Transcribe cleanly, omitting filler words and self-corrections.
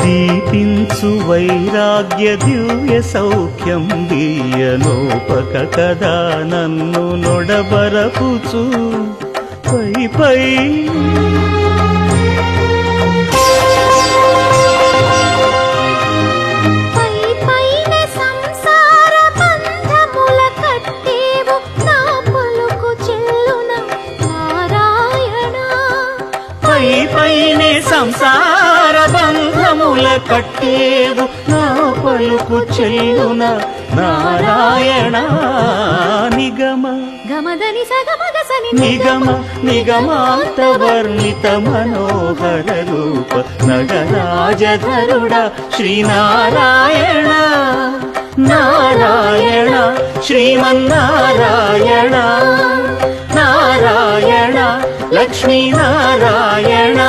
దీపించు వైరాగ్య దివ్య సౌఖ్యం దీయనోపక కదా నన్ను నొడబరపుచు పై పై పైనే సంసార బంధముల కట్టేవు నా పలుకు చెల్లున నారాయణ నిగమ గమదని సగమగసని నిగమ నిగమాంత వర్ణిత మనోహర రూప నగరాజధరుడ శ్రీనారాయణ నారాయణ శ్రీమన్నారాయణ నారాయణ లక్ష్మీనారాయణ